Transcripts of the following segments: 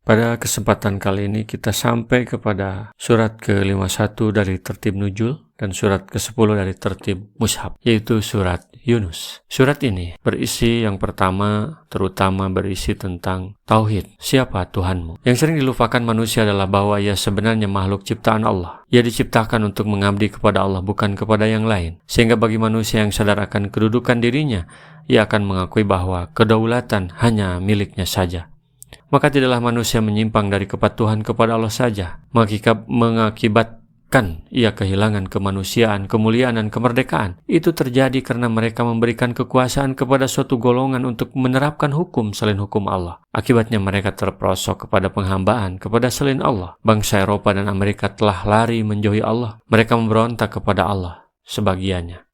Pada kesempatan kali ini kita sampai kepada surat ke-51 dari tertib nuzul dan surat ke-10 dari tertib mushaf, yaitu surat Yunus. Surat ini berisi yang pertama, terutama berisi tentang tauhid. Siapa Tuhanmu? Yang sering dilupakan manusia adalah bahwa ia sebenarnya makhluk ciptaan Allah. Ia diciptakan untuk mengabdi kepada Allah, bukan kepada yang lain. Sehingga bagi manusia yang sadar akan kedudukan dirinya, ia akan mengakui bahwa kedaulatan hanya miliknya saja. Maka tidaklah manusia menyimpang dari kepatuhan kepada Allah saja, mengakibatkan ia kehilangan kemanusiaan, kemuliaan, dan kemerdekaan. Itu terjadi karena mereka memberikan kekuasaan kepada suatu golongan untuk menerapkan hukum selain hukum Allah. Akibatnya mereka terperosok kepada penghambaan kepada selain Allah. Bangsa Eropa dan Amerika telah lari menjauhi Allah. Mereka memberontak kepada Allah sebagiannya.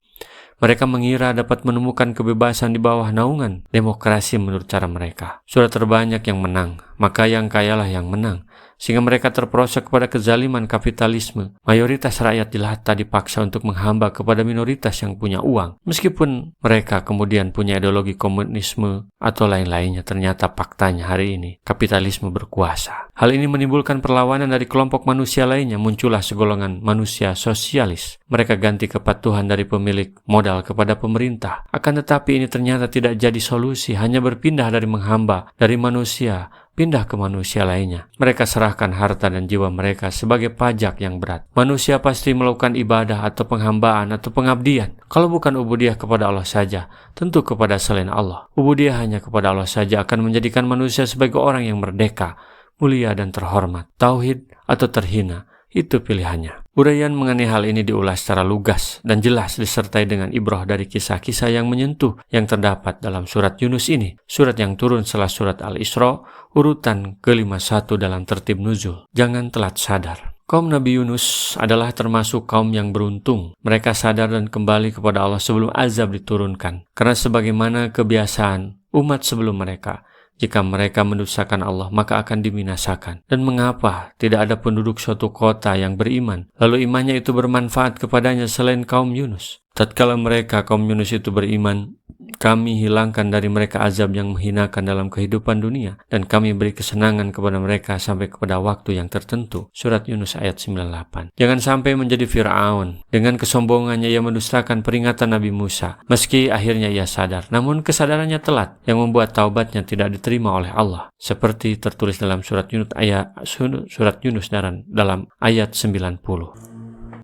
Mereka mengira dapat menemukan kebebasan di bawah naungan demokrasi menurut cara mereka. Sudah terbanyak yang menang, maka yang kayalah yang menang. Sehingga mereka terperosok kepada kezaliman kapitalisme. Mayoritas rakyat jelata dipaksa untuk menghamba kepada minoritas yang punya uang. Meskipun mereka kemudian punya ideologi komunisme atau lain-lainnya, ternyata faktanya hari ini kapitalisme berkuasa. Hal ini menimbulkan perlawanan dari kelompok manusia lainnya. Muncullah segolongan manusia sosialis. Mereka ganti kepatuhan dari pemilik modal kepada pemerintah. Akan tetapi ini ternyata tidak jadi solusi, hanya berpindah dari menghamba dari manusia pindah ke manusia lainnya. Mereka serahkan harta dan jiwa mereka sebagai pajak yang berat. Manusia pasti melakukan ibadah atau penghambaan atau pengabdian. Kalau bukan ubudiyah kepada Allah saja, tentu kepada selain Allah. Ubudiyah hanya kepada Allah saja akan menjadikan manusia sebagai orang yang merdeka, mulia dan terhormat. Tauhid atau terhina, itu pilihannya. Uraian mengenai hal ini diulas secara lugas dan jelas disertai dengan ibrah dari kisah-kisah yang menyentuh yang terdapat dalam surat Yunus ini. Surat yang turun setelah surat Al-Isra, urutan ke-51 dalam tertib nuzul. Jangan telat sadar. Kaum Nabi Yunus adalah termasuk kaum yang beruntung. Mereka sadar dan kembali kepada Allah sebelum azab diturunkan. Karena sebagaimana kebiasaan umat sebelum mereka, jika mereka mendustakan Allah, maka akan dibinasakan. Dan mengapa tidak ada penduduk suatu kota yang beriman, lalu imannya itu bermanfaat kepadanya selain kaum Yunus? Tatkala mereka kaum Yunus itu beriman, kami hilangkan dari mereka azab yang menghinakan dalam kehidupan dunia, dan kami beri kesenangan kepada mereka sampai kepada waktu yang tertentu. Surat Yunus ayat 98. Jangan sampai menjadi Fir'aun. Dengan kesombongannya ia mendustakan peringatan Nabi Musa. Meski akhirnya ia sadar, namun kesadarannya telat yang membuat taubatnya tidak diterima oleh Allah. Seperti tertulis dalam surat Yunus dalam ayat 90.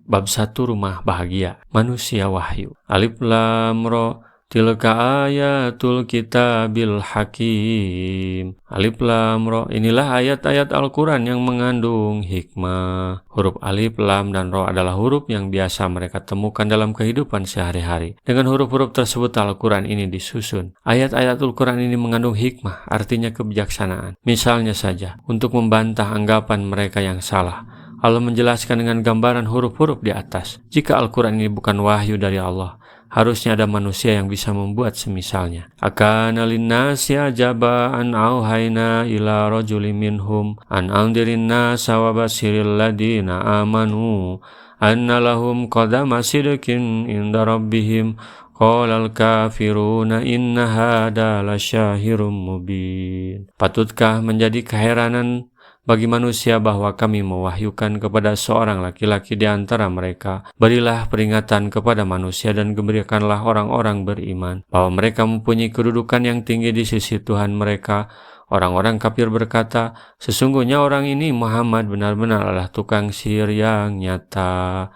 Bab 1 Rumah Bahagia. Manusia Wahyu. Alif Lam Ra, tilka ayatul kitabil hakim. Alif Lam Ra, inilah ayat-ayat Al-Quran yang mengandung hikmah. Huruf Alif, Lam, dan Ra adalah huruf yang biasa mereka temukan dalam kehidupan sehari-hari. Dengan huruf-huruf tersebut Al-Quran ini disusun. Ayat-ayat Al-Quran ini mengandung hikmah, artinya kebijaksanaan. Misalnya saja, untuk membantah anggapan mereka yang salah, Allah menjelaskan dengan gambaran huruf-huruf di atas. Jika Al-Quran ini bukan wahyu dari Allah, harusnya ada manusia yang bisa membuat semisalnya. Akana linnasi ajaba an auhayna ila rajulim minhum an andirin nasa wa basiril ladina amanu anna lahum qadama sidqin inda rabbihim qalal kafiruna inna hada lasyahirum mubin. Patutkah menjadi keheranan bagi manusia bahwa kami mewahyukan kepada seorang laki-laki di antara mereka, berilah peringatan kepada manusia dan gembirakanlah orang-orang beriman bahwa mereka mempunyai kedudukan yang tinggi di sisi Tuhan mereka. Orang-orang kafir berkata, sesungguhnya orang ini Muhammad benar-benar adalah tukang sihir yang nyata.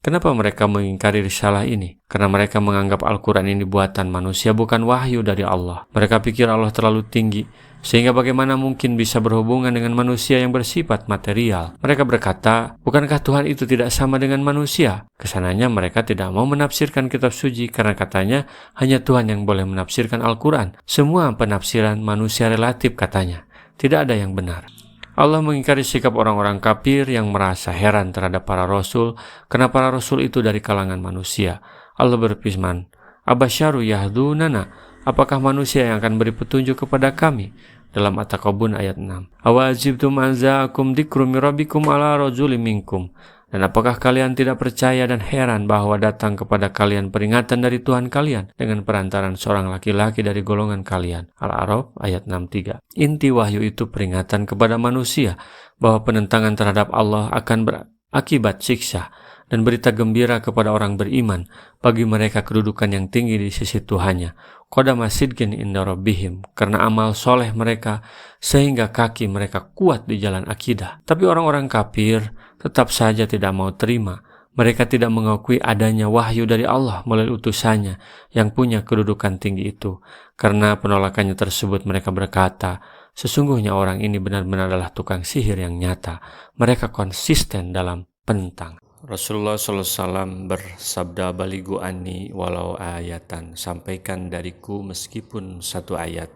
Kenapa mereka mengingkari risalah ini? Karena mereka menganggap Al-Quran ini buatan manusia, bukan wahyu dari Allah. Mereka pikir Allah terlalu tinggi, sehingga bagaimana mungkin bisa berhubungan dengan manusia yang bersifat material. Mereka berkata, bukankah Tuhan itu tidak sama dengan manusia? Kesananya mereka tidak mau menafsirkan kitab suci, karena katanya hanya Tuhan yang boleh menafsirkan Al-Quran. Semua penafsiran manusia relatif katanya. Tidak ada yang benar. Allah mengingkari sikap orang-orang kafir yang merasa heran terhadap para rasul, karena para rasul itu dari kalangan manusia. Allah berfirman, Abasyaru yahdunana, apakah manusia yang akan beri petunjuk kepada kami? Dalam At-Taqabun ayat 6. Awazibtum anza'akum dikru mirabikum ala rajulim minkum. Dan apakah kalian tidak percaya dan heran bahwa datang kepada kalian peringatan dari Tuhan kalian dengan perantaran seorang laki-laki dari golongan kalian? Al-A'raf ayat 63. Inti wahyu itu peringatan kepada manusia bahwa penentangan terhadap Allah akan berakibat siksa, dan berita gembira kepada orang beriman bagi mereka kedudukan yang tinggi di sisi Tuhannya. Qadama sidqin inda rabbihim, karena amal soleh mereka sehingga kaki mereka kuat di jalan akidah. Tapi orang-orang kafir tetap saja tidak mau terima. Mereka tidak mengakui adanya wahyu dari Allah melalui utusannya yang punya kedudukan tinggi itu. Karena penolakannya tersebut mereka berkata, sesungguhnya orang ini benar-benar adalah tukang sihir yang nyata. Mereka konsisten dalam penentang. Rasulullah SAW bersabda, baligu anni walau ayatan, sampaikan dariku meskipun satu ayat.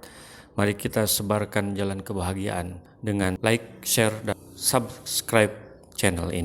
Mari kita sebarkan jalan kebahagiaan dengan like, share, dan subscribe channel ini.